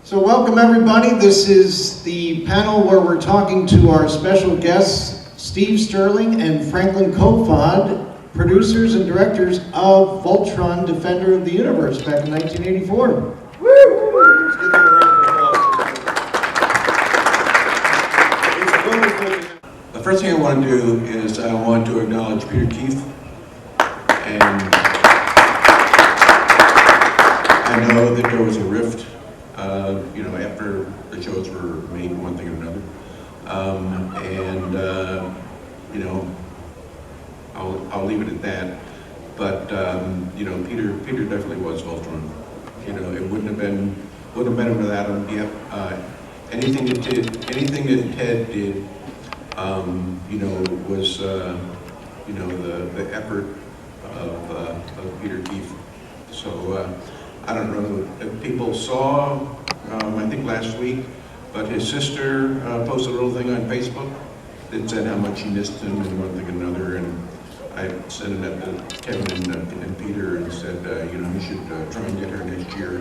So welcome everybody. This is the panel where we're talking to our special guests, Steve Sterling and Franklin Cofod, producers and directors of Voltron, Defender of the Universe, back in 1984. Woo! Let's give them a round of applause. The first thing I want to do is I want to acknowledge Peter Keith, and I know that there was a rift, after the shows were made, one thing or another, I'll leave it at that. But Peter definitely was Voltron. It wouldn't have been without him. Yeah, anything that Ted did, was the effort of Peter Keith. So I don't know if people saw, I think last week, but his sister posted a little thing on Facebook that said how much she missed him and one thing and another, and I sent it to Kevin and Peter and said, you should try and get her next year,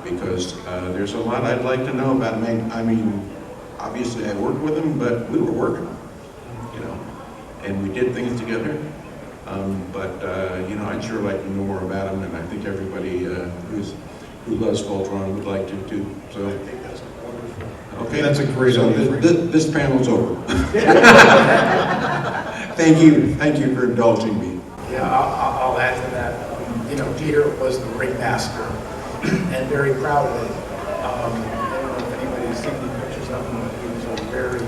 because there's a lot I'd like to know about him. I mean, obviously I worked with him, but we were working, and we did things together. I'd sure like to know more about him, and I think everybody who loves Voltron would like to too. So I think that's wonderful. Okay, that's a great idea. This panel's over. Thank you for indulging me. Yeah, I'll add to that. Peter was the ringmaster, and very proud of it. I don't know if anybody's seen the pictures of him, but he was a very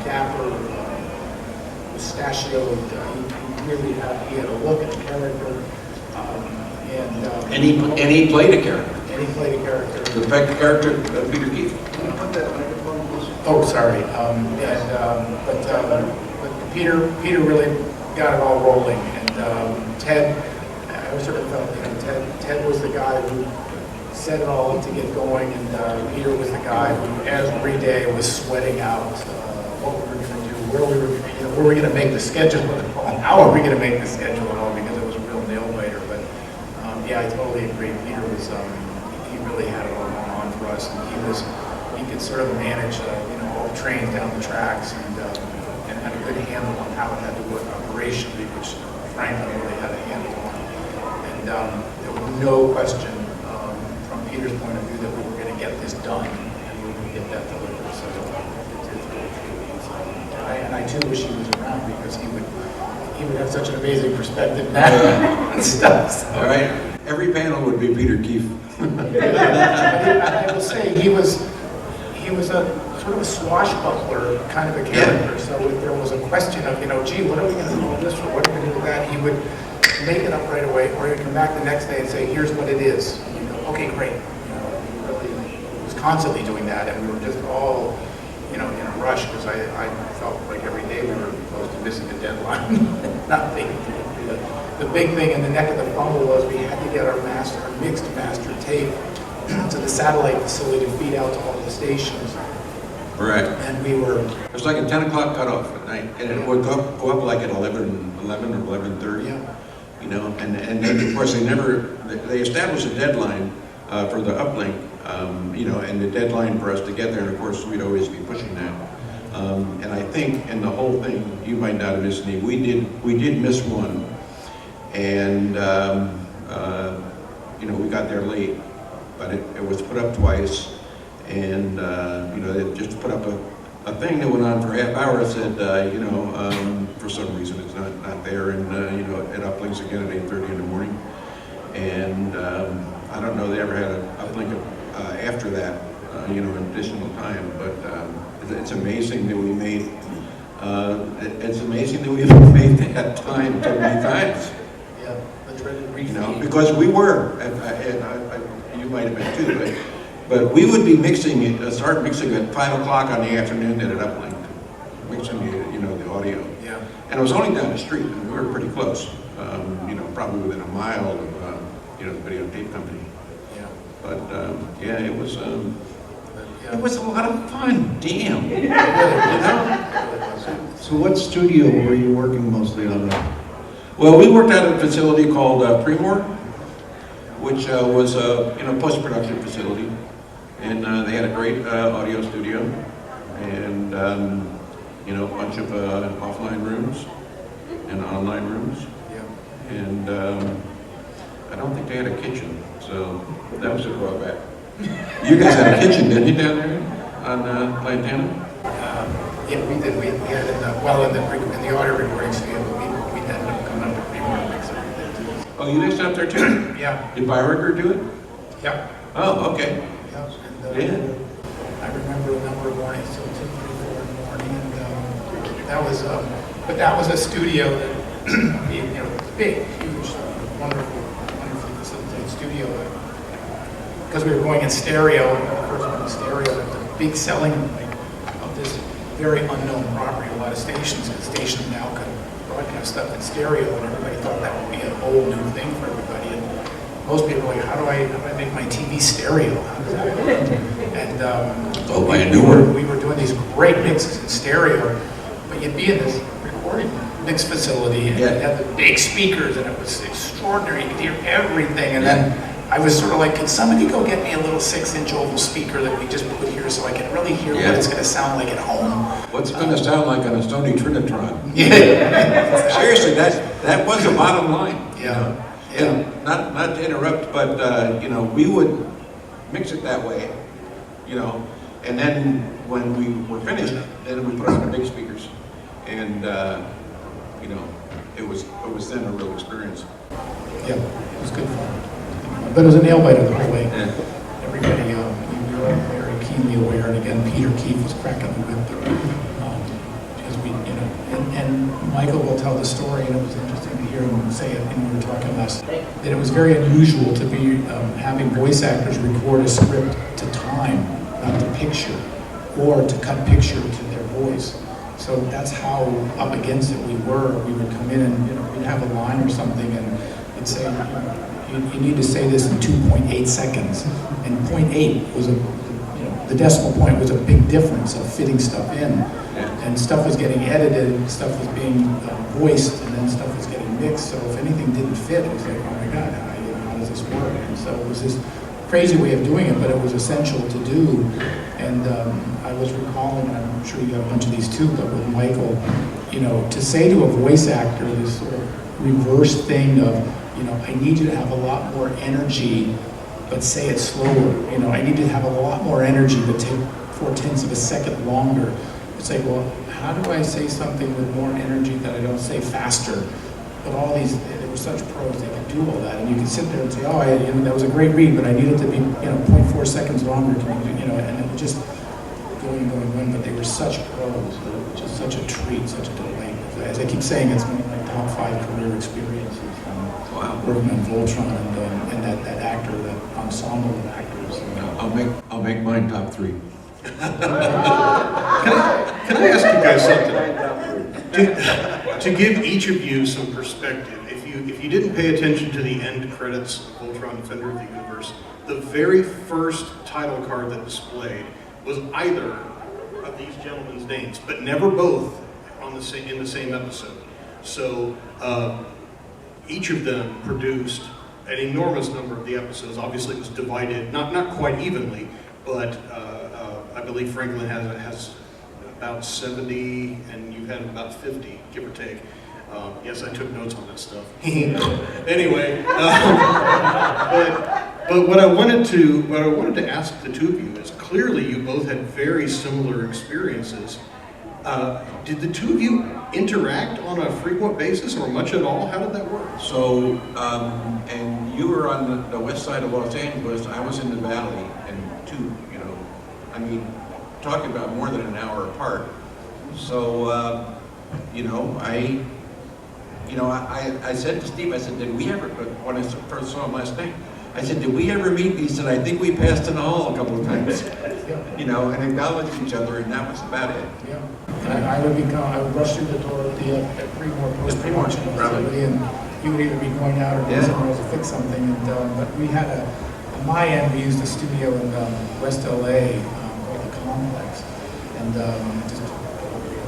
dapper, mustachioed. He had a look and a character, and he played a character. And he played a character. The character of Peter Keith. Oh, sorry. But Peter really got it all rolling, and Ted, I sort of felt, Ted was the guy who set it all up to get going, and Peter was the guy who every day was sweating out what we were going to do, where we were going to make the schedule, and how are we going to make the schedule at all, because it was a real nail biter. But yeah, I totally agree. Peter was, he really had it all going on for us, and he could sort of manage, all the trains down the tracks, and had a good handle on how it had to work operationally, which Franklin really had a handle on. And there was no question from Peter's point of view that we were going to get this done and we were going to get that delivered. So and I too wish he was around, because he would have such an amazing perspective now and stuff. So. All right, every panel would be Peter Keith. I will say he was a sort of a swashbuckler kind of a character. Yeah. So if there was a question of, gee, what are we going to do with this, or what are we going to do with that, he would make it up right away, or he'd come back the next day and say, here's what it is. And you go, okay, great. He really was constantly doing that, and we were just all, in a rush, because I felt like every day we were close to missing a deadline. The big thing in the neck of the fumble was we had to get our mixed master tape to the satellite facility to feed out to all the stations. Right. And we were... It was like a 10 o'clock cutoff at night, and it would go up like at 11 or 11:30. Yeah. And then of course they established a deadline for the uplink, and the deadline for us to get there, and of course we'd always be pushing that. And I think in the whole thing, you might not have missed any. We did miss one, and we got there late, but it was put up twice, and they just put up a thing that went on for a half hour. It said, for some reason it's not there, and it uplinks again at 8:30 in the morning, and I don't know they ever had an uplink after that, additional time, but it's amazing that we made that time so many times. Yeah, the dreaded refeed. Because we were, and you might have been too, but we would be start mixing at 5 o'clock on the afternoon at an uplink, mixing the audio. Yeah. And it was only down the street, and we were pretty close, probably within a mile of the videotape company. Yeah. But it was. It was a lot of fun, damn. So what studio were you working mostly on? Well, we worked at a facility called Premor, which was a post-production facility, And they had a great audio studio, and you know, a bunch of offline rooms and online rooms. Yeah. And I don't think they had a kitchen, so that was a drawback. You guys had a kitchen, didn't you, down there on Lantana? Yeah, we did. We had in the audio recording studio, but we ended up coming up with pre-mortem mix everything too. Oh, you mixed up there too? Yeah. Did Byricker do it? Yep. Oh, okay. Yep. And, Yeah. I remember a number of mornings till 2, 3, 4 in the morning, and that was, but that was a studio that, you know, big, huge, wonderfully facilitated studio. Because we were going in stereo, the first one in stereo, the big selling of this very unknown property. A lot of stations, the station now could broadcast stuff in stereo, and everybody thought that would be a whole new thing for everybody. And most people were like, how do I make my TV stereo? How does that work? And we were doing these great mixes in stereo, but you'd be in this recording mix facility, and it had the big speakers, and it was extraordinary. You could hear everything, and then I was sort of like, can somebody go get me a little 6-inch oval speaker that we just put here so I can really hear what it's going to sound like at home? What's it going to sound like on a Sony Trinitron? Yeah. Seriously, that was the bottom line. Yeah. You know? And not to interrupt, but you know, we would mix it that way, you know, and then when we were finished, then we put on the big speakers, and you know, it was then a real experience. Yeah, it was good fun. But it was a nail biter the whole way. Yeah. Everybody, we were all very keenly aware, and again, Peter Keefe was cracking the whip there. Because we, you know, and Michael will tell the story, and it was interesting to hear him say it when we were talking last night, that it was very unusual to be having voice actors record a script to time, not to picture, or to cut picture to their voice. So that's how up against it we were. We would come in and, you know, we'd have a line or something, and it'd say, you need to say this in 2.8 seconds. And 0.8 was the decimal point was a big difference of fitting stuff in. And stuff was getting edited, stuff was being voiced, and then stuff was getting mixed. So if anything didn't fit, it was like, oh my God, how does this work? And so it was this crazy way of doing it, but it was essential to do. And I was recalling, and I'm sure you got a bunch of these too, but with Michael, you know, to say to a voice actor this sort of reverse thing of, you know, I need you to have a lot more energy, but say it slower. You know, I need to have a lot more energy, but take 0.4 of a second longer. It's like, well, how do I say something with more energy that I don't say faster? But all these, they were such pros, they could do all that. And you could sit there and say, oh, you know, that was a great read, but I need it to be, you know, 0.4 seconds longer. You know, and it was just going. But they were such pros. It was just such a treat, such a delight. As I keep saying, it's one of my top 5 career experiences. Wow. Working on Voltron and that actor, that ensemble of actors. I'll make mine top 3. Can I ask you guys something? To give each of you some perspective, if you didn't pay attention to the end credits of Voltron Defender of the Universe, the very first title card that displayed was either of these gentlemen's names, but never both in the same episode. So each of them produced an enormous number of the episodes. Obviously, it was divided not quite evenly, but I believe Franklin has about 70, and you had about 50, give or take. Yes, I took notes on that stuff. Anyway, but what I wanted to ask the two of you is, clearly you both had very similar experiences. Did the two of you interact on a frequent basis or much at all? How did that work? So, and you were on the west side of Los Angeles, I was in the valley, and you know, I mean, talking about more than an hour apart. So, you know, I said to Steve, I said, did we ever, when I first saw him last night, I said, did we ever meet? He said, I think we passed in the hall a couple of times, you know, and acknowledged each other, and that was about it. Yeah. I would rush through the door at pre-mortem, post-production, and you would either be going out or doing somewhere else to fix something. And but we had on my end, we used a studio in West LA called the Complex, and just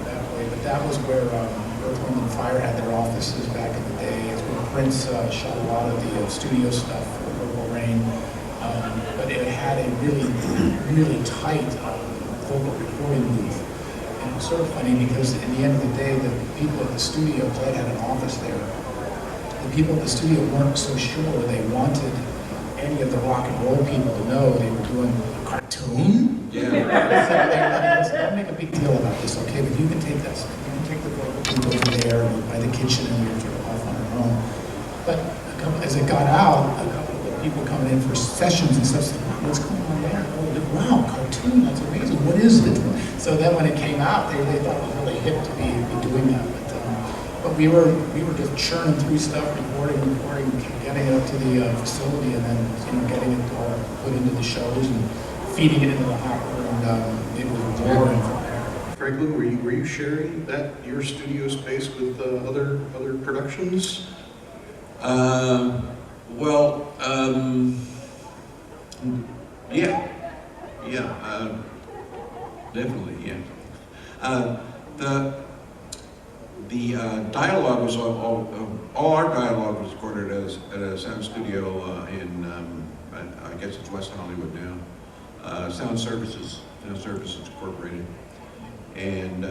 that way. But that was where Earth, Wind and Fire had their offices back in the day. It's where Prince shot a lot of the studio stuff for Purple Rain. But it had a really, really tight vocal recording booth. And it was sort of funny because at the end of the day, the people at the studio, Ted had an office there, the people at the studio weren't so sure they wanted any of the rock and roll people to know they were doing a cartoon. Yeah. So they were like, don't make a big deal about this, okay, but you can take this. You can take the vocal booth over there by the kitchen and you're sort of off on your own. But as it got out, a couple of people coming in for sessions and stuff said, wow, what's going on there? Oh, wow, cartoon, that's amazing. What is it? So then when it came out, they thought it was really hip to be doing that. But we were just churning through stuff, recording, getting it up to the facility, and then getting it all put into the shows and feeding it into the hopper, and it was roaring from there. Franklin, were you sharing your studio space with other productions? Well, definitely, yeah. The dialogue was all our dialogue was recorded at a sound studio in I guess it's West Hollywood now. Sound Services Incorporated, and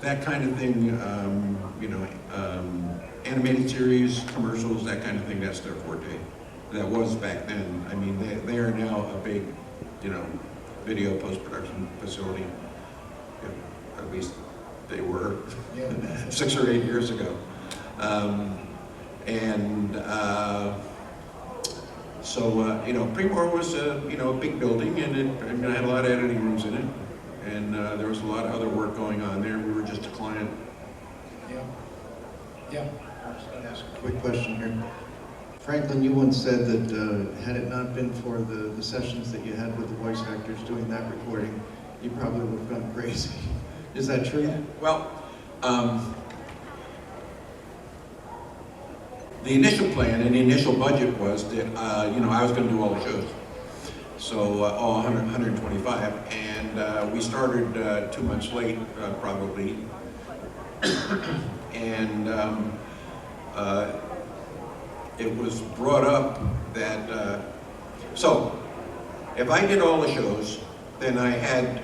that kind of thing. Animated series, commercials, that kind of thing. That's their forte. That was back then. I mean, they are now a big, video post-production facility. At least they were 6 or 8 years ago. So Pre-War was a big building, and it had a lot of editing rooms in it, and there was a lot of other work going on there. We were just a client. Yeah. I was going to ask a quick question here. Franklin, you once said that had it not been for the sessions that you had with the voice actors doing that recording, you probably would have gone crazy. Is that true? Well, the initial plan and the initial budget was that I was going to do all the shows, so all 125, and we started 2 months late, probably, and it was brought up that so if I did all the shows, then I had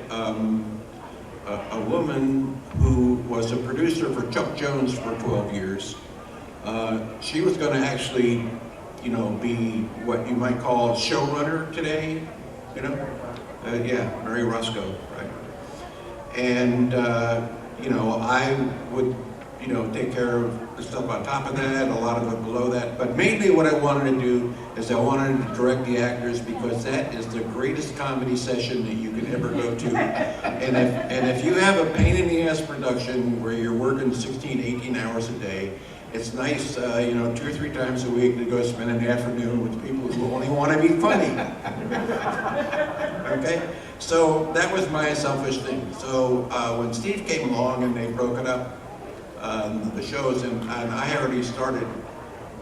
a woman who was a producer for Chuck Jones for 12 years. She was going to actually, be what you might call a showrunner today, Mary Roscoe, right? And, I would, take care of the stuff on top of that, a lot of it below that. But mainly what I wanted to do is I wanted to direct the actors, because that is the greatest comedy session that you can ever go to. And if you have a pain in the ass production where you're working 16, 18 hours a day, it's nice, 2 or 3 times a week to go spend an afternoon with people who only want to be funny. Okay? So that was my selfish thing. So when Steve came along and they broke it up, the shows, and I already started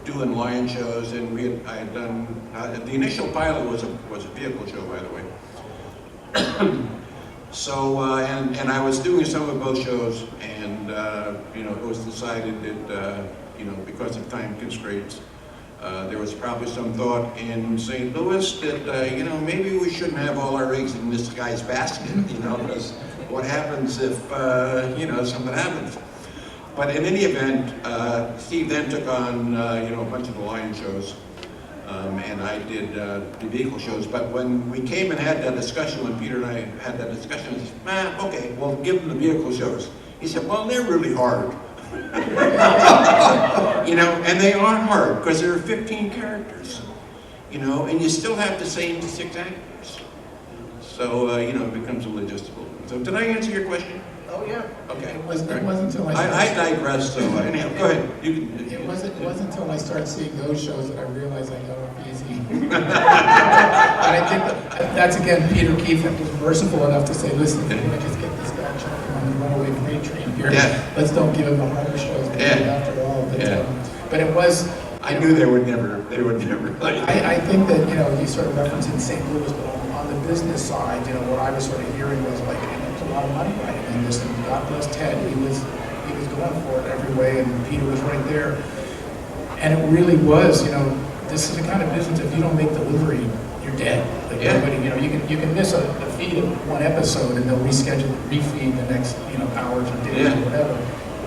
doing line shows, and I had done, the initial pilot was a vehicle show, by the way. So, and I was doing some of both shows, and, it was decided that, because of time constraints, there was probably some thought in St. Louis that, maybe we shouldn't have all our eggs in this guy's basket, because what happens if, something happens? But in any event, Steve then took on, a bunch of the line shows, and I did the vehicle shows. But when we came and had that discussion, when Peter and I had that discussion, I said, okay, well, give them the vehicle shows. He said, well, they're really hard. And they are hard, because there are 15 characters, and you still have the same 6 actors. So, it becomes a logistical. So did I answer your question? Oh, yeah. Okay. It wasn't until I digress, so anyhow, go ahead. It wasn't until I started seeing those shows that I realized I got off easy. And I think that's again, Peter Keefe was merciful enough to say, listen, we're going to just get this guy jumping on the runaway freight train here. Yeah. Let's don't give him the harder shows after all. But it was... I knew they would never. I think that, you sort of referenced in St. Louis, but on the business side, what I was sort of hearing was like, there's a lot of money right in this, and God bless Ted, he was going for it every way, and Peter was right there. And it really was, this is the kind of business, if you don't make delivery, you're dead. Like Yeah. nobody, you can miss a feed of one episode and they'll reschedule, refeed the next, hours or days Yeah. or whatever.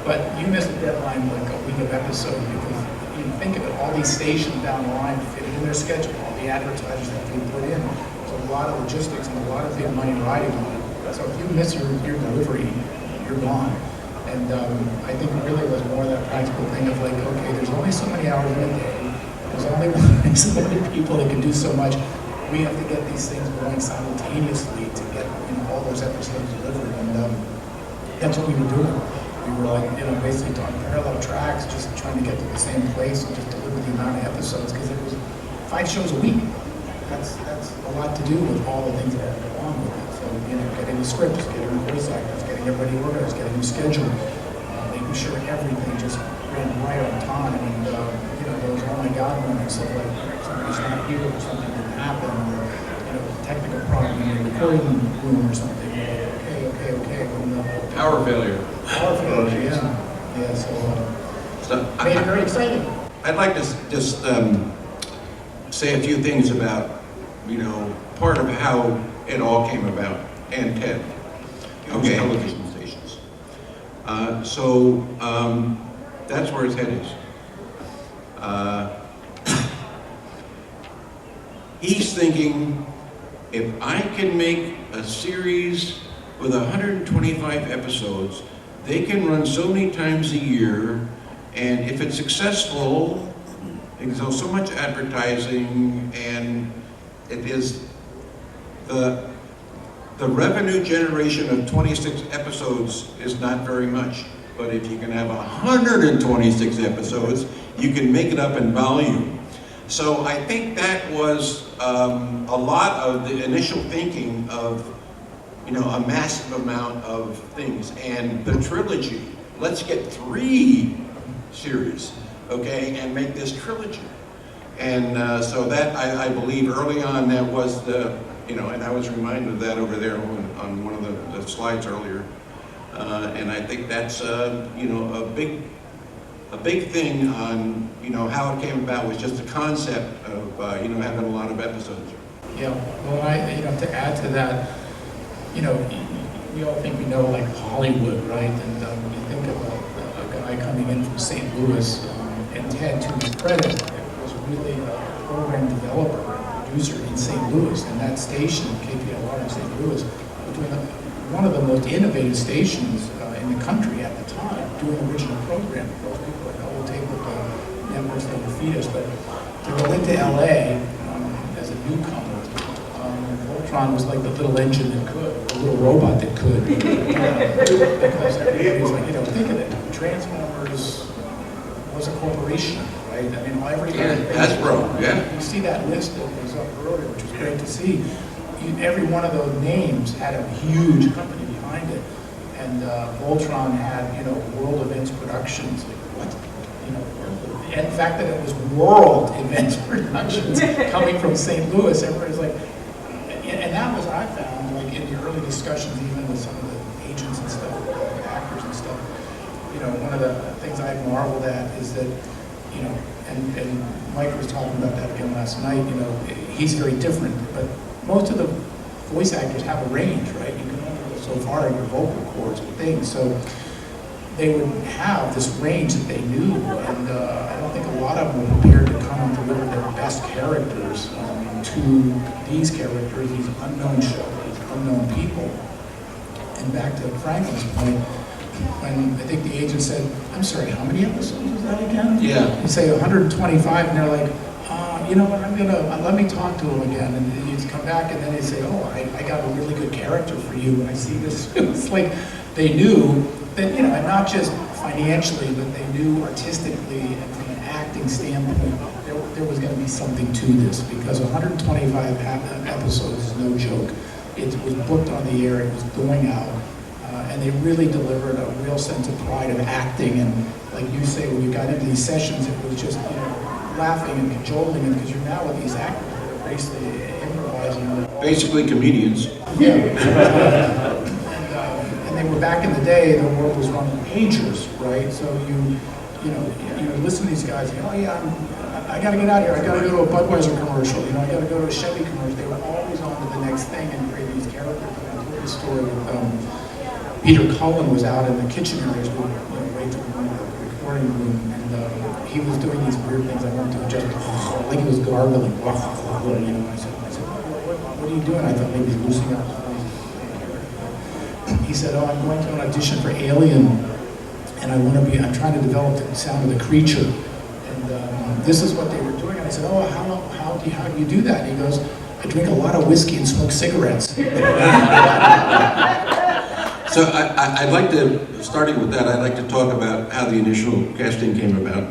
But you miss a deadline like a week of episode because you think of it, all these stations down the line fit in their schedule, all the advertisers that they put in. There's a lot of logistics and a lot of big money riding on it. So if you miss your delivery, you're gone. And I think it really was more that practical thing of like, okay, there's only so many hours in a day. There's only so many people that can do so much. We have to get these things going simultaneously to get all those episodes delivered. And that's what we were doing. We were like, basically on parallel tracks, just trying to get to the same place and just deliver the amount of episodes because it was 5 shows a week. That's a lot to do with all the things that have to go on with it. So, getting the scripts, getting the voice actors, getting everybody organized, getting them scheduled, making sure everything just ran right on time. And, those oh my God moments of like somebody's not here or something didn't happen or, technical problem in the recording room or something. Okay. Power failure. Power failure, yeah. So, made it very exciting. I'd like to just say a few things about, part of how it all came about, and Ted. Okay. Television stations. So that's where his head is. He's thinking, if I can make a series with 125 episodes, they can run so many times a year, and if it's successful, it sells so much advertising, and it is the revenue generation of 26 episodes is not very much. But if you can have 126 episodes, you can make it up in volume. So I think that was a lot of the initial thinking of, a massive amount of things. And the trilogy, let's get 3 series, okay, and make this trilogy. And so that, I believe early on, that was the, and I was reminded of that over there on one of the slides earlier. And I think that's, a big thing on, how it came about was just the concept of, having a lot of episodes. Yeah, well, to add to that, we all think we know like Hollywood, right? And you think of a guy coming in from St. Louis, and Ted, to his credit, was really a program developer and producer in St. Louis, and that station, KPLR in St. Louis, was one of the most innovative stations in the country at the time, doing original programming. Those people like, we'll take what the networks that will feed us, but to go into LA as a newcomer, Voltron was like the little engine that could, the little robot that could. Because everybody was like, think of it, Transformers was a corporation, right? I mean, Hasbro, yeah. You see that list that was up earlier, which was great to see. Every one of those names had a huge company behind it. And Voltron had, World Events Productions. Like, what? And the fact that it was World Events Productions coming from St. Louis, everybody's like, and that was, I found, like in the early discussions, even with some of the agents and stuff, actors and stuff, one of the things I marveled at is that, and Mike was talking about that again last night, he's very different, but most of the voice actors have a range, right? You can only go so far in your vocal cords and things, so they would have this range that they knew, and I don't think a lot of them were prepared to come and deliver their best characters to these characters, these unknown shows, these unknown people. And back to Franklin's point, when I think the agent said, I'm sorry, how many episodes was that again? Yeah. You say 125, and they're like, you know what, let me talk to him again. And you come back, and then they say, oh, I got a really good character for you, and I see this. It's like they knew that, and not just financially, but they knew artistically and from an acting standpoint, there was going to be something to this, because 125 episodes is no joke. It was booked on the air, it was going out, and they really delivered a real sense of pride of acting. And like you say, when you got into these sessions, it was just laughing and cajoling, and because you're now with these actors that are basically improvising. Basically comedians. Yeah. And they were back in the day, the world was running pagers, right? So you listen to these guys, and, oh yeah, I got to get out of here. I got to go to a Budweiser commercial. You know, I got to go to a Chevy commercial. They were always on to the next thing and create these characters. And I told this story with Peter Cullen was out in the kitchen areas, we went way to the recording room, and he was doing these weird things. I went to just like he was gargling. You know, I said, what are you doing? I thought maybe he's losing out. He said, oh, I'm going to an audition for Alien, and I'm trying to develop the sound of the creature. And this is what they were doing. And I said, oh, how do you do that? And he goes, I drink a lot of whiskey and smoke cigarettes. So I'd like to, starting with that, I'd like to talk about how the initial casting came about.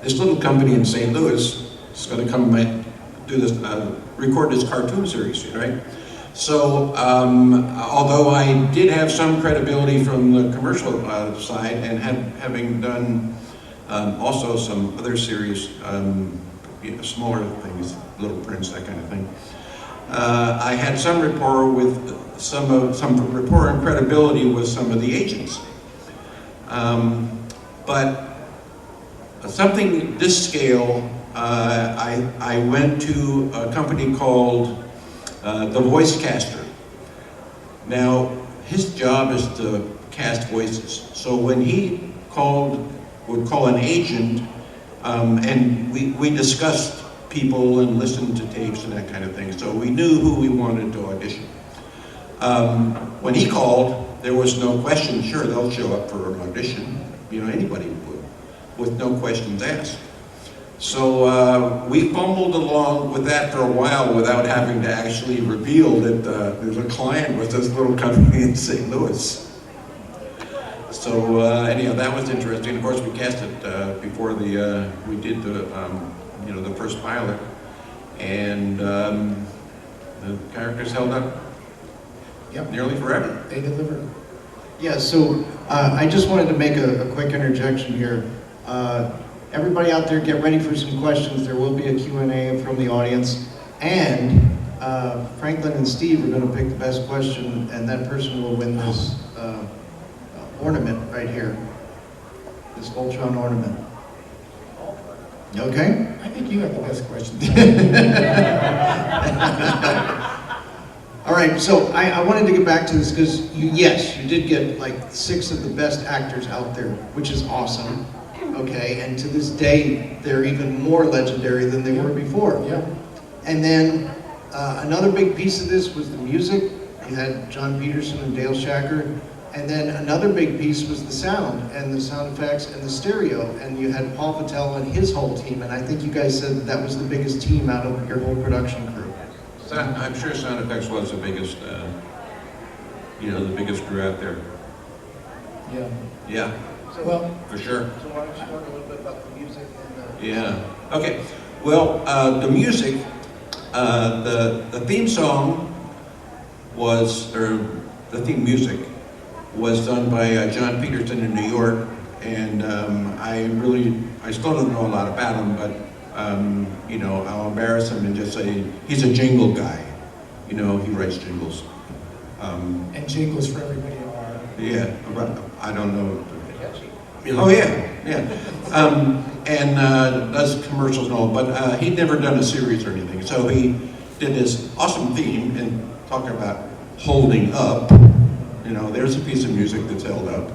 This little company in St. Louis is going to come do this, record this cartoon series, right? So, although I did have some credibility from the commercial side and having done also some other series, smaller things, Little Prince, that kind of thing, I had some rapport with some rapport and credibility with some of the agents. But something this scale, I went to a company called the Voice Caster. Now, his job is to cast voices. So when he would call an agent, and we discussed people and listened to tapes and that kind of thing. So we knew who we wanted to audition. When he called, there was no question. Sure, they'll show up for an audition. You know, anybody would, with no questions asked. So we fumbled along with that for a while without having to actually reveal that there's a client with this little company in St. Louis. So anyhow, that was interesting. Of course, we cast it before we did the first pilot, and the characters held up. Yep. Nearly forever. They delivered. Yeah, so I just wanted to make a quick interjection here. Everybody out there, get ready for some questions. There will be a Q&A from the audience. And Franklin and Steve are going to pick the best question, and that person will win this ornament right here. This Voltron ornament. Okay? I think you have the best question. All right, so I wanted to get back to this because yes, you did get like 6 of the best actors out there, which is awesome. Okay, and to this day, they're even more legendary than they were before. Yeah. And then another big piece of this was the music. You had John Peterson and Dale Shacker. And then another big piece was the sound and the sound effects and the stereo. And you had Paul Patel and his whole team. And I think you guys said that was the biggest team out of your whole production crew. I'm sure sound effects was the biggest, the biggest crew out there. Yeah. Yeah. Well, for sure. So why don't you talk a little bit about the music and Yeah. Okay. Well, the music, the theme song was, or the theme music was done by John Peterson in New York, and I still don't know a lot about him, but I'll embarrass him and just say he's a jingle guy. He writes jingles. and jingles for everybody are. Yeah, I don't know. Oh yeah. And does commercials and all, but he'd never done a series or anything. So he did this awesome theme, and talking about holding up, there's a piece of music that's held up.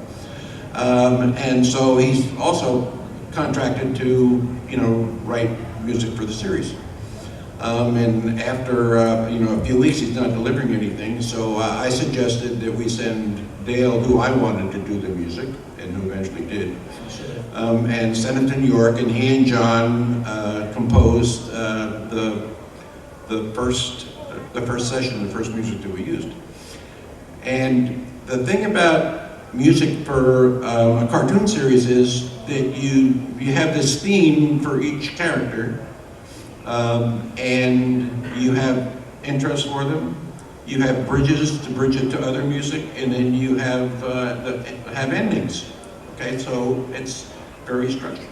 And so he's also contracted to, write music for the series. And after, a few weeks he's not delivering anything, so I suggested that we send Dale, who I wanted to do the music, and who eventually did, and sent him to New York, and he and John composed the first session, the first music that we used. And the thing about music for a cartoon series is that you have this theme for each character, and you have intros for them. You have bridges to bridge it to other music, and then you have endings. Okay, so it's very structured.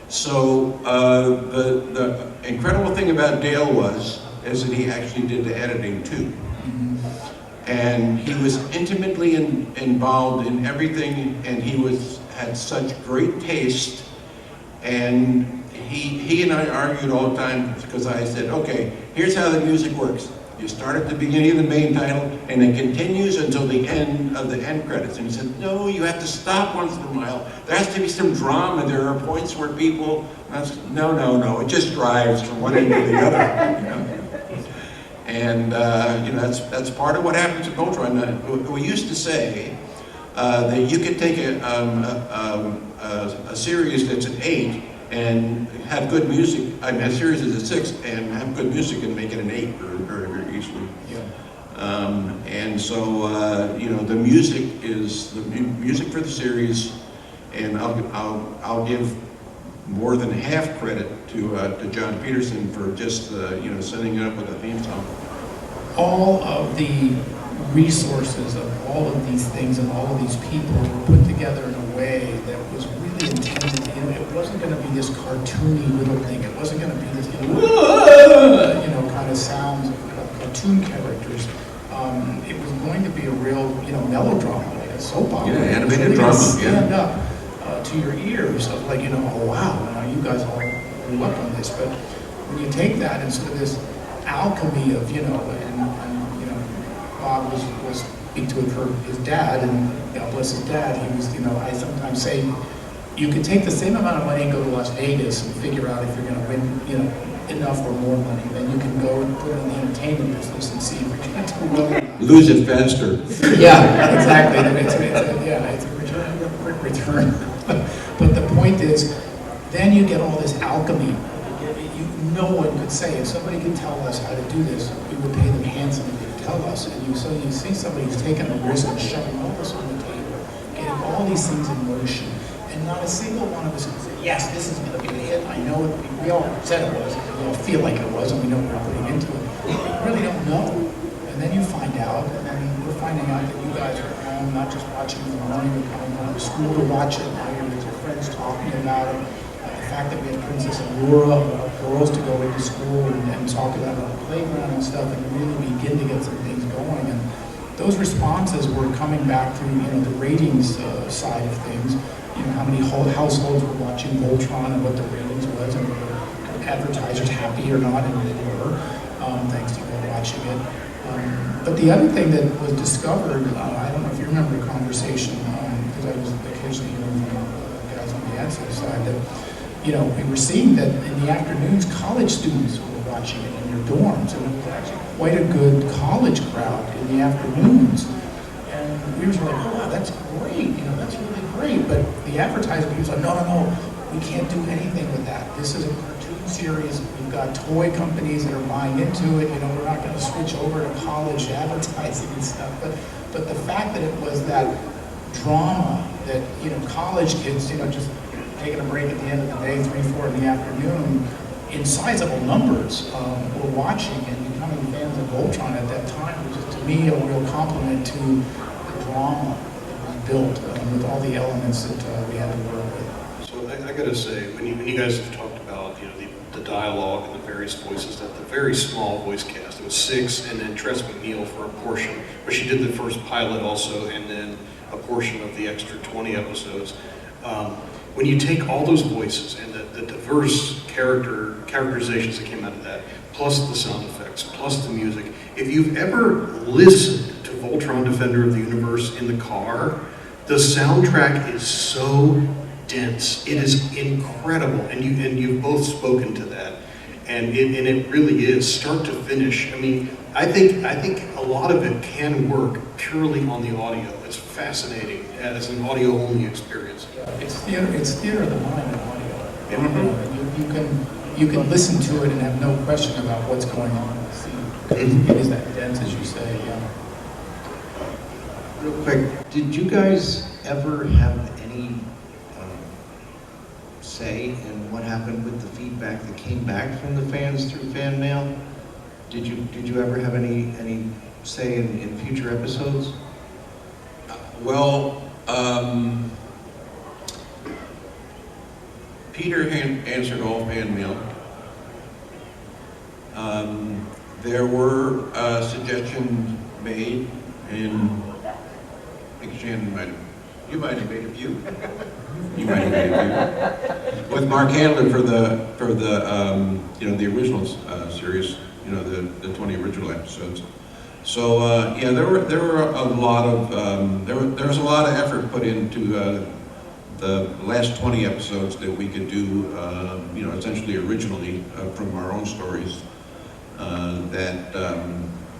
So the incredible thing about Dale is that he actually did the editing too, and he was intimately involved in everything, and he had such great taste And he and I argued all the time because I said, okay, here's how the music works. You start at the beginning of the main title, and it continues until the end of the end credits. And he said, no, you have to stop once in a while. There has to be some drama. There are points where people, and I said, no, it just drives from one end to the other. You know? And that's part of what happens at Voltron. We used to say that you could take a series that's an 8 and have good music. I mean, a series is a 6 and have good music and make it an 8 very, very easily. Yeah. And so the music is the music for the series, and I'll give more than half credit to John Peterson for just setting it up with a theme song. All of the resources of all of these things and all of these people were put together in a way that was really intended. It wasn't going to be this cartoony little thing. It wasn't going to be this kind of sounds of cartoon characters. It was going to be a real melodrama, like a soap opera. Yeah, animated drama. Stand up to your ears of like oh wow, you guys all grew up on this. But when you take that and sort of this alchemy of and Bob was speak to it for his dad, and bless his dad, he was I sometimes say you could take the same amount of money and go to Las Vegas and figure out if you're going to win enough or more money, then you can go and put it in the entertainment business and see if you're going to do well. Lose it faster. Yeah, exactly. It's a quick return. But the point is, then you get all this alchemy. No one could say, if somebody could tell us how to do this, we would pay them handsomely to tell us. And you see somebody who's taking the risk and shoving all this on the table, getting all these things in motion, and not a single one of us can say, yes, this is going to be a hit. I know it. We all said it was. We all feel like it was, and we know what we're putting into it. We really don't know. And then you find out, and then we're finding out that you guys are home, not just watching in the morning, you're coming home to school to watch it, now you're with your friends talking about it. The fact that we had Princess Aurora, girls to go into school and talk about it on the playground and stuff, and really begin to get some things going. And those responses were coming back through, the ratings side of things. How many households were watching Voltron and what the ratings was, and were advertisers happy or not, and they were, thanks to you watching it. But the other thing that was discovered, I don't know if you remember the conversation, because I was occasionally hearing from guys on the ad side, that we were seeing that in the afternoons, college students were watching it in their dorms, and it was actually quite a good college crowd in the afternoons. And we were like, oh wow, that's great, that's really great. But the advertising was like, no, we can't do anything with that. This is a cartoon series. We've got toy companies that are buying into it. We're not going to switch over to college advertising and stuff. But the fact that it was that drama that college kids, just taking a break at the end of the day, 3, 4 in the afternoon, in sizable numbers, were watching and becoming fans of Voltron at that time, which is to me a real compliment to the drama that was built with all the elements that we had to work with. So I got to say, when you guys have talked about the dialogue and the various voices, that the very small voice cast, it was 6, and then Tress MacNeille for a portion, but she did the first pilot also, and then a portion of the extra 20 episodes. When you take all those voices and the diverse characterizations that came out of that, plus the sound effects, plus the music, if you've ever listened to Voltron Defender of the Universe in the car, the soundtrack is so dense. It is incredible, and you've both spoken to that, and it really is start to finish. I mean, I think a lot of it can work purely on the audio. It's fascinating as an audio-only experience. It's theater of the mind in audio. You can listen to it and have no question about what's going on in the scene. It is that dense, as you say. Yeah. Real quick, did you guys ever have any say in what happened with the feedback that came back from the fans through fan mail? Did you ever have any say in future episodes? Well, Peter answered all fan mail. There were suggestions made, and I think Shannon you might have made a few. You might agree with me. With Marc Handler for the you know, the original series, you know, the 20 original episodes. So yeah, there were a lot of there was a lot of effort put into the last 20 episodes that we could do, you know, essentially originally from our own stories.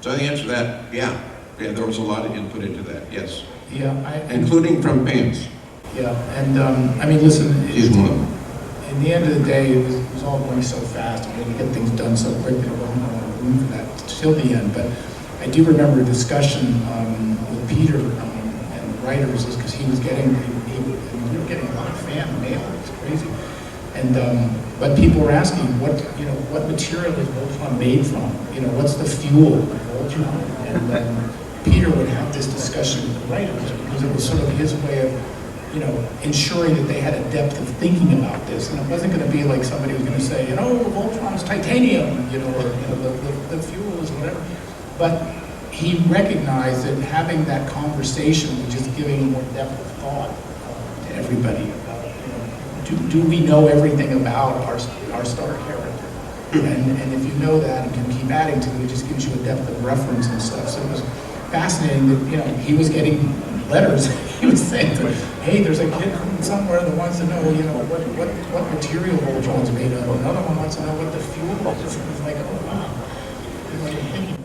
So the answer to that, yeah, there was a lot of input into that, yes. Yeah, Including from Pam's. yeah, and I mean, listen, She's one of them. in the end of the day, it was all going so fast, and we get things done so quick that there wasn't a lot of room for that till the end. But I do remember a discussion with Peter and the writers, because he was getting, we were getting a lot of fan mail. It's crazy. And but people were asking, what material is Voltron made from? You know, what's the fuel of Voltron? And Peter would have this discussion with the writers, because it was sort of his way of, you know, ensuring that they had a depth of thinking about this. And it wasn't going to be like somebody was going to say, you know, Voltron's titanium, you know, or you know, the fuel is whatever. But he recognized that having that conversation was just giving more depth of thought to everybody about, you know, do we know everything about our star character? And if you know that and can keep adding to it, it just gives you a depth of reference and stuff. So it was fascinating that, you know, he was getting letters. He was saying, hey, there's a kid from somewhere that wants to know, you know, what material Voltron's made of. Another one wants to know what the fuel is. It was like, oh, wow.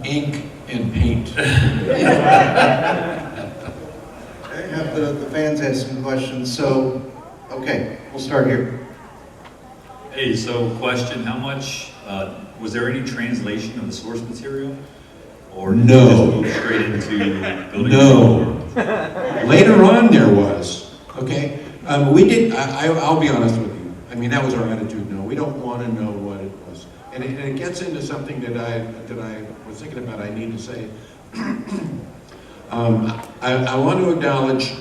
Ink and paint. Have the fans ask some questions. So, okay, we'll start here. Hey, so question, how much, was there any translation of the source material? Or did No. you just move straight into building No. Later on there was, okay? We did, I'll be honest with you. I mean, that was our attitude, no. We don't want to know what it was. And it gets into something that I was thinking about I need to say. I want to acknowledge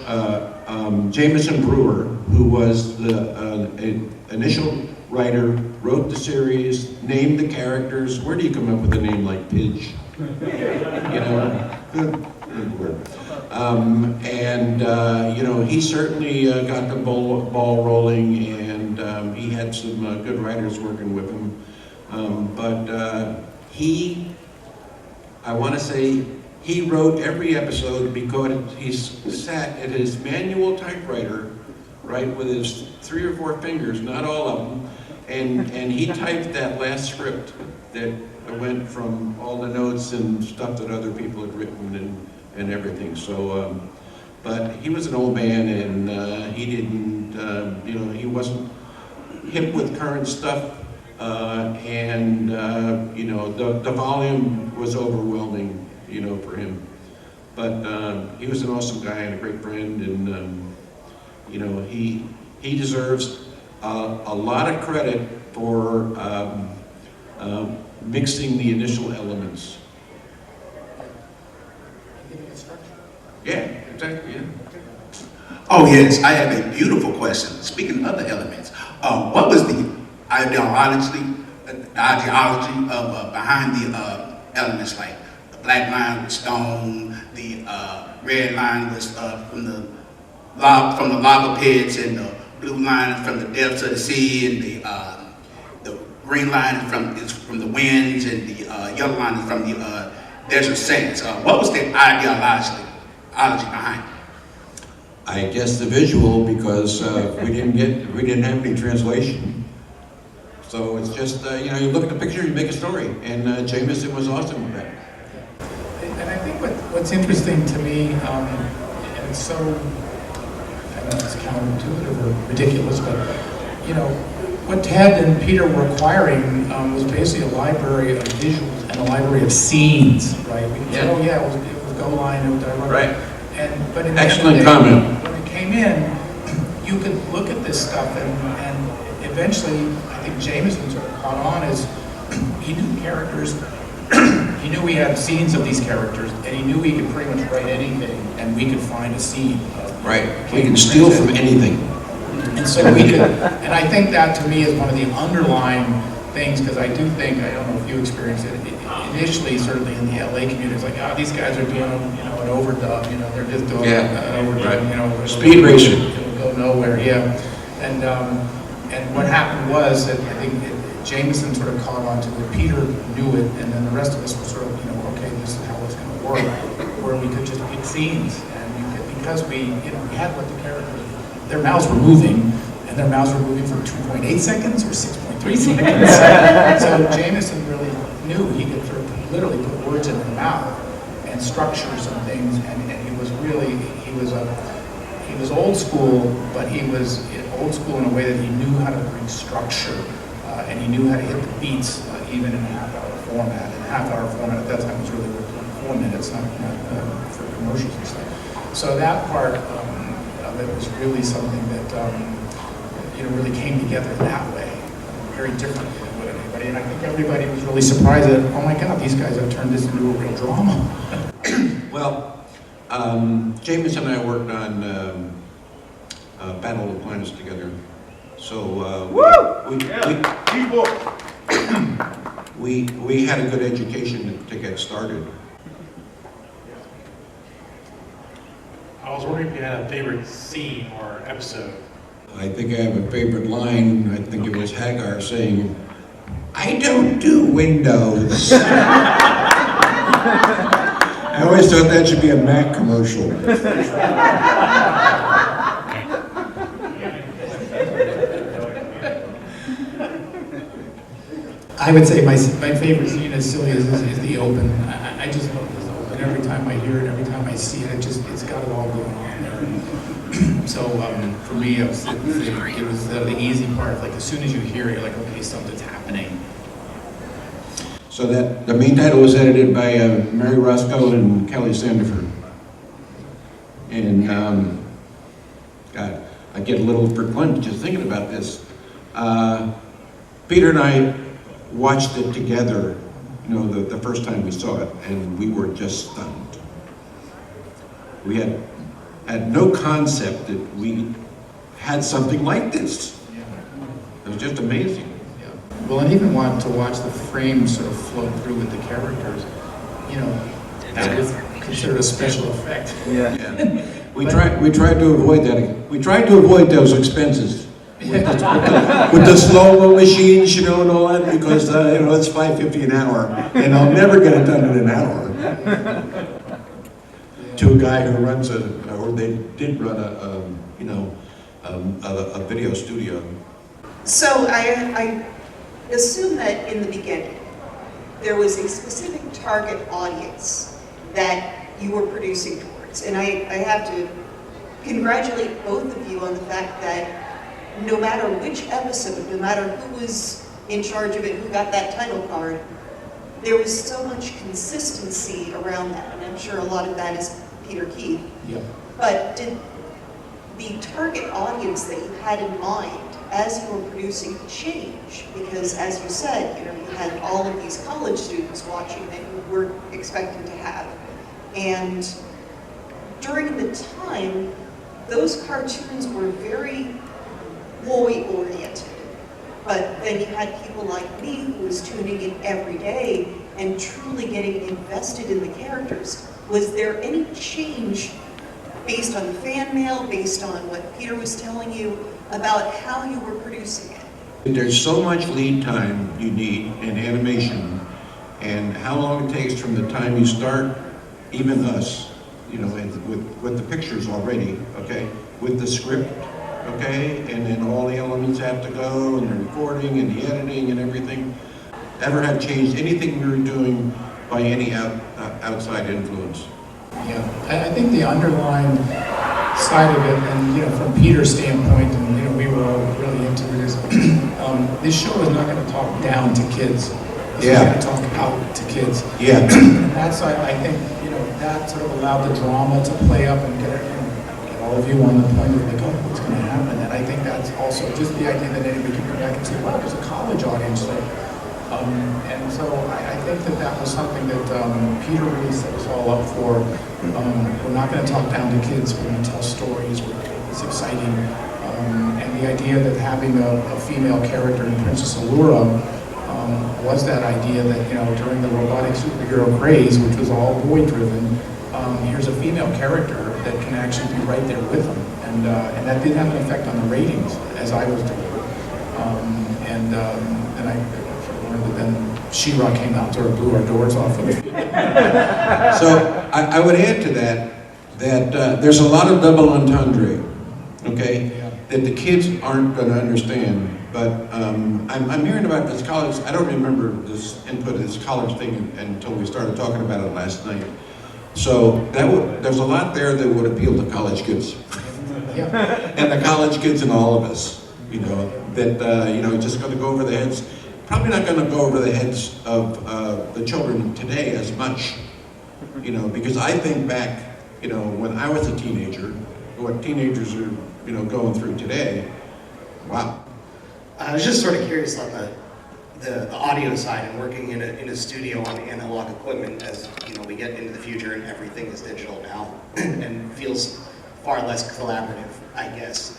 Jameson Brewer, who was the initial writer, wrote the series, named the characters. Where do you come up with a name like Pidge? You know, good word. You know, he certainly got the ball rolling, and he had some good writers working with him. I want to say, he wrote every episode because he sat at his manual typewriter, right, with his 3 or 4 fingers, not all of them, and he typed that last script that went from all the notes and stuff that other people had written and everything. So, but he was an old man, and he didn't, you know, he wasn't hip with current stuff, you know, the volume was overwhelming, you know, for him. But he was an awesome guy and a great friend, and you know, he deserves a lot of credit for mixing the initial elements. Yeah, exactly, yeah. Oh yes, I have a beautiful question. Speaking of the elements, what was the ideology of behind the elements, like the black line was stone, the red line was from the lava pits, and the blue line is from the depths of the sea, and the green line is from the winds, and the yellow line is from the desert sands. What was the ideology behind it? I guess the visual, because we didn't have any translation. So it's just, you know, you look at the picture, you make a story, and Jameson was awesome with that. And I think what's interesting to me, and it's so, I don't know if it's counterintuitive or ridiculous, but, you know, what Ted and Peter were acquiring was basically a library of visuals and a library of scenes, right? We could say, oh yeah, it was Go Line, it was Direct. Right. But in Excellent the end of the day, comment. when it came in, you could look at this stuff, and eventually, I think Jameson sort of caught on as he knew characters. He knew we had scenes of these characters, and he knew he could pretty much write anything, and we could find a scene. Right. We can steal from anything. And so we could, and I think that to me is one of the underlying things, because I do think, I don't know if you experienced it, initially, certainly in the LA community, it's like, oh, these guys are doing, you know, an overdub, you know, they're just doing an overdub, right. you know. Speed racer. It'll go nowhere, yeah. And what happened was that I think Jameson sort of caught on to it, Peter knew it, and then the rest of us were sort of, okay, this is how it's going to work, where we could just pick scenes, and because we had what the characters, their mouths were moving, and their mouths were moving for 2.8 seconds or 6.3 seconds. So Jameson really knew he could sort of literally put words in their mouth and structure some things, and he was really, he was old school, but he was old school in a way that he knew how to bring structure, and he knew how to hit the beats, even in a half-hour format. And a half-hour format at that time was really 4 minutes, not for commercials and stuff. So that part of it was really something that really came together that way, very differently than what anybody. And I think everybody was really surprised that, oh my God, these guys have turned this into a real drama. Well, Jameson and I worked on Battle of the Planets together. So we had a good education to get started. I was wondering if you had a favorite scene or episode. I think I have a favorite line. I think it was Hagar saying, "I don't do windows." I always thought that should be a Mac commercial. I would say my favorite scene, as silly as is the open. I just love this open. Every time I hear it, every time I see it, it's got it all going on there. So for me, it was the easy part. Like as soon as you hear it, you're like, okay, something's happening. So that the main title was edited by Mary Roscoe and Kelly Sandiford. And God, I get a little verklempt just thinking about this. Peter and I watched it together, the first time we saw it, and we were just stunned. We had no concept that we had something like this. It was just amazing. Yeah. Well, and even wanted to watch the frames sort of flow through with the characters, that was considered a special effect. Yeah. We tried to avoid that. We tried to avoid those expenses. With the slow-mo machines, and all that, because it's $5.50 an hour, and I'll never get it done in an hour. To a guy who runs they did run a video studio. So I assume that in the beginning there was a specific target audience that you were producing towards, and I have to congratulate both of you on the fact that no matter which episode, no matter who was in charge of it, who got that title card, there was so much consistency around that, and I'm sure a lot of that is Peter Keith. Yep. But did the target audience that you had in mind as you were producing change? Because as you said, you had all of these college students watching that you weren't expecting to have. And during the time, those cartoons were very boy-oriented, but then you had people like me who was tuning in every day and truly getting invested in the characters. Was there any change based on the fan mail, based on what Peter was telling you about how you were producing it? There's so much lead time you need in animation, and how long it takes from the time you start, even us, with the pictures already, okay, with the script, okay, and then all the elements have to go, and the recording and the editing and everything. Ever have changed anything we were doing by any outside influence? Yeah, I think the underlying side of it, and from Peter's standpoint, and we were all really into this. This show is not going to talk down to kids. It's going to talk out to kids. Yeah. And that's I think that sort of allowed the drama to play up and get all of you on the point of like, oh, what's going to happen? And I think that's also just the idea that anybody can come back and say, wow, there's a college audience there. And so I think that was something that Peter really set us all up for. We're not going to talk down to kids. We're going to tell stories. It's exciting. And the idea that having a female character in Princess Allura was that idea that, during the robotic superhero craze, which was all boy-driven, here's a female character that can actually be right there with them. And that did have an effect on the ratings as I was doing it. And I learned that then She-Ra came out to her, blew our doors off. So I would add to that there's a lot of double entendre, okay, that the kids aren't going to understand. But I'm hearing about this college. I don't remember this input of this college thing until we started talking about it last night. So there's a lot there that would appeal to college kids, and the college kids and all of us. You know that just going to go over the heads. Probably not going to go over the heads of the children today as much. You know, because I think back, when I was a teenager, what teenagers are, going through today. Wow. I was just sort of curious on the audio side and working in a studio on analog equipment as we get into the future and everything is digital now and feels far less collaborative, I guess.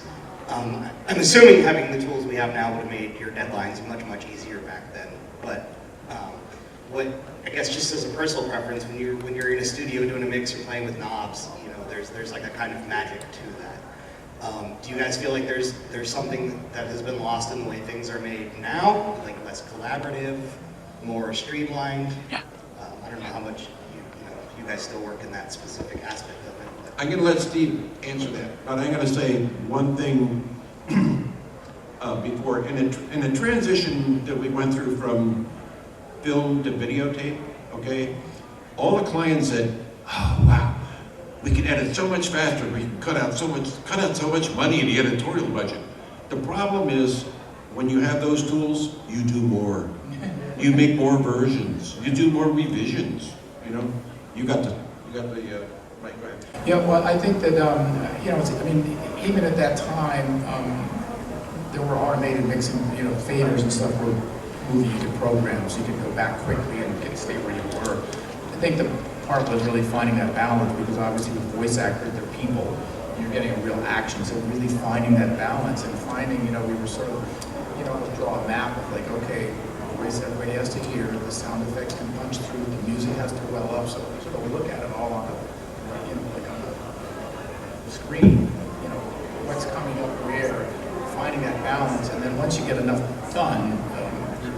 I'm assuming having the tools we have now would have made your deadlines much easier back then. But what I guess just as a personal preference, when you're in a studio doing a mix or playing with knobs, there's like a kind of magic to that. Do you guys feel like there's something that has been lost in the way things are made now, like less collaborative, more streamlined? Yeah. I don't know how much you guys still work in that specific aspect of it. I'm going to let Steve answer that, but I'm going to say one thing before. In a transition that we went through from film to videotape, okay, all the clients said, "Oh wow, we can edit so much faster. We can cut out so much money in the editorial budget." The problem is when you have those tools, you do more. You make more versions. You do more revisions. You got the mic. Go ahead. Yeah, well, I think that, even at that time, there were automated mixing, faders and stuff were moving you to programs, so you could go back quickly and stay where you were. I think the part was really finding that balance, because obviously with voice actors, they're people, you're getting a real action, so really finding that balance and finding, we were sort of, draw a map of like, okay, voice everybody has to hear, the sound effects can punch through, the music has to well up, so sort of look at it all on the screen, what's coming up where, finding that balance, and then once you get enough done,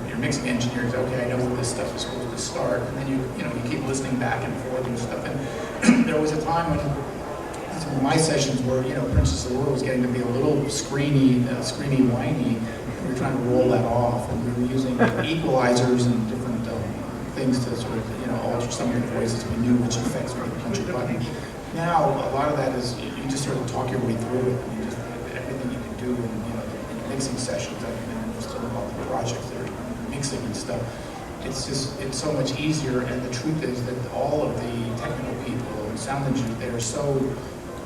your mixing engineer is, okay, I know where this stuff is supposed to start, and then you keep listening back and forth and stuff, and there was a time when some of my sessions were, Princess of the World was getting to be a little screamy, whiny, and we were trying to roll that off, and we were using equalizers and different things to sort of, alter some of the voices. We knew which effects we could punch a button. Now, a lot of that is, you just sort of talk your way through it. You just, everything you can do in mixing sessions. I've been interested in all the projects that are mixing and stuff. It's so much easier, and the truth is that all of the technical people and sound engineers, they're so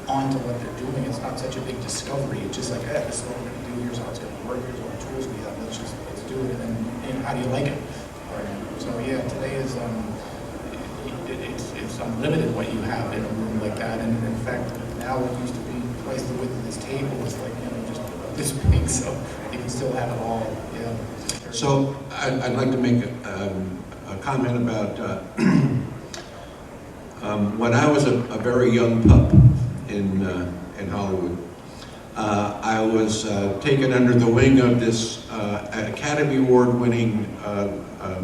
onto what they're doing. It's not such a big discovery. It's just like, hey, this is what we're going to do. Here's how it's going to work. Here's what tools we have. Let's do it. And then, how do you like it? So yeah, today is it's unlimited what you have in a room like that. And in fact, now it used to be twice the width of this table. It's like just this big, so you can still have it all. Yeah. So I'd like to make a comment about when I was a very young pup in Hollywood. I was taken under the wing of this Academy Award-winning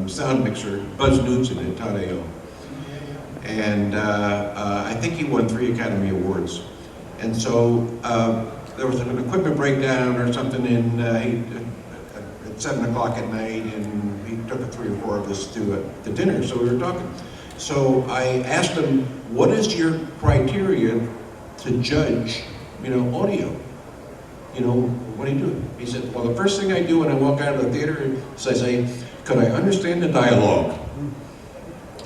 sound mixer, Buzz Newton in Tadeo. And I think he won 3 Academy Awards. And so there was an equipment breakdown or something at 7 o'clock at night, and he took 3 or 4 of us to dinner, so we were talking. So I asked him, what is your criteria to judge, audio? What do you do? He said, well, the first thing I do when I walk out of the theater is I say, could I understand the dialogue?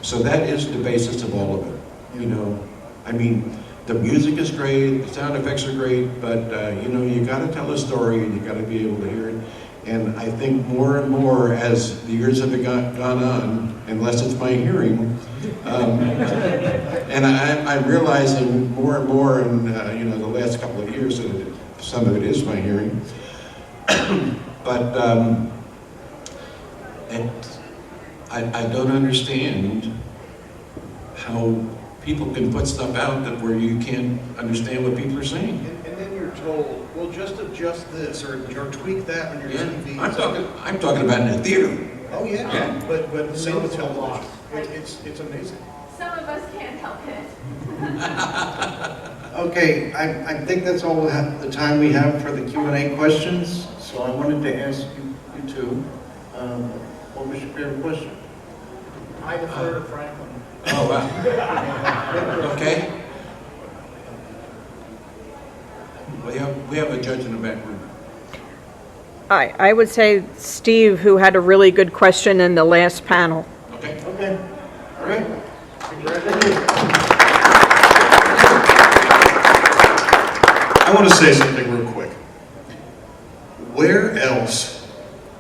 So that is the basis of all of it. I mean, the music is great, the sound effects are great, but you got to tell a story and you got to be able to hear it. And I think more and more as the years have gone on, unless it's my hearing, and I'm realizing more and more in the last couple of years that some of it is my hearing, but I don't understand how people can put stuff out that where you can't understand what people are saying. And then you're told, we'll just adjust this or tweak that on your Yeah, TV. I'm talking about in the theater. Oh, yeah, Yeah. but same with television. It's amazing. Some of us can't help it. Okay, I think that's all the time we have for the Q&A questions. So I wanted to ask you two, what was your favorite question? I defer to Franklin. Oh, wow. Okay. We have a judge in the back room. I would say Steve, who had a really good question in the last panel. Okay. Okay, all right. I want to say something real quick. Where else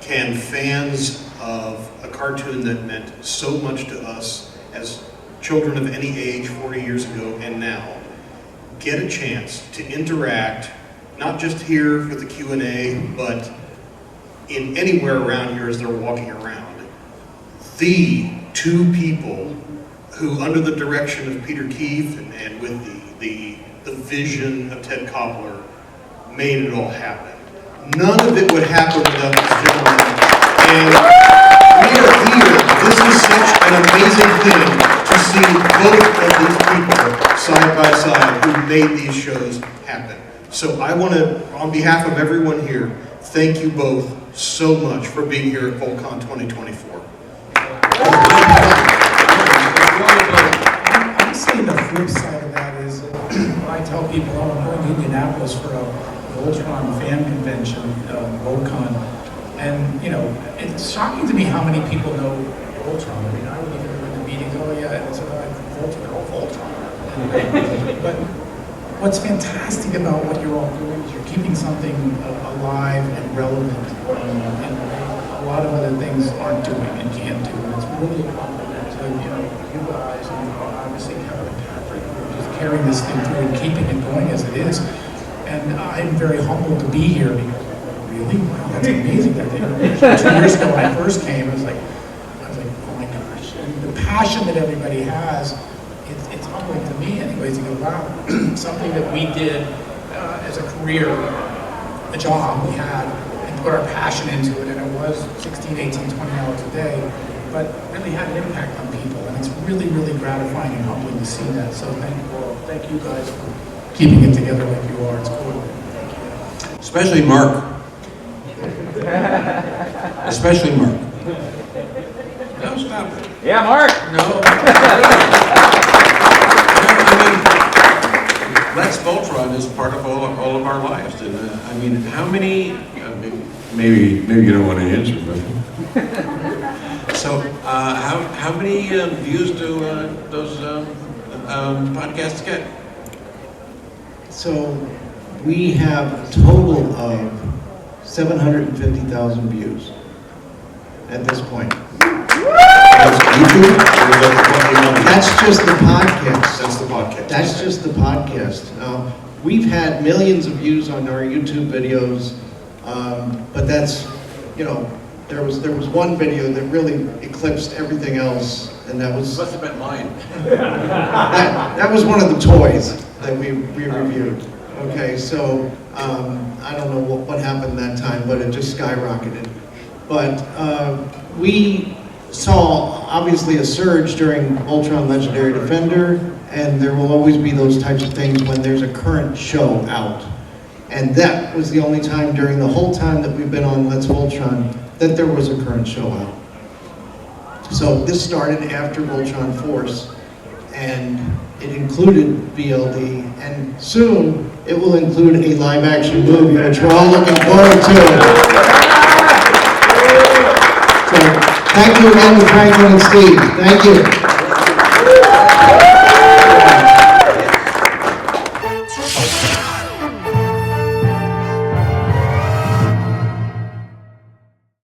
can fans of a cartoon that meant so much to us as children of any age 40 years ago and now get a chance to interact, not just here with the Q&A, but in anywhere around here as they're walking around? The two people who, under the direction of Peter Keefe and with the vision of Ted Koppler, made it all happen. None of it would happen without this gentleman. And we are here. This is such an amazing thing to see both of these people side by side who made these shows happen. So I want to, on behalf of everyone here, thank you both so much for being here at VoltCon 2024. I'm saying the flip side of that is, when I tell people, oh, I'm going to Indianapolis for a Voltron fan convention, VoltCon, and, you know, it's shocking to me how many people know Voltron. I mean, I would even in the meetings, oh yeah, and it's Voltron, oh, Voltron. But what's fantastic about what you're all doing is you're keeping something alive and relevant, and a lot of other things aren't doing and can't do, and it's really a compliment to, you know, you guys, and obviously Kevin and Patrick, who are just carrying this thing through and keeping it going as it is. And I'm very humbled to be here because, really? Wow, that's amazing that they 2 years ago when I first came, I was like, oh my gosh. And the passion that everybody has, it's humbling to me anyways, to go, wow, something that we did as a career, a job we had, and put our passion into it, and it was 16, 18, 20 hours a day, but really had an impact on people, and it's really, really gratifying and humbling to see that. So thank you all. Thank you guys for keeping it together like you are. It's cool. Thank you. Especially Marc. Especially Marc. No, stop it. Yeah, Marc. No. I mean, Lex Voltron is part of all of our lives. And I mean, how many? Maybe you don't want to answer, but. So, how many views do those podcasts get? So we have a total of 750,000 views at this point. That's YouTube? That's just the podcast. That's the podcast. That's just the podcast. We've had millions of views on our YouTube videos, but that's, you know, there was one video that really eclipsed everything else, and that was... Must have been mine. that was one of the toys that we reviewed. Okay, so I don't know what happened that time, but it just skyrocketed. But we saw obviously a surge during Voltron Legendary Defender, and there will always be those types of things when there's a current show out. And that was the only time during the whole time that we've been on Let's Voltron that there was a current show out. So this started after Voltron Force, and it included VLD, and soon it will include a live-action movie, which we're all looking forward to. So, thank you again to Franklin and Steve. Thank you.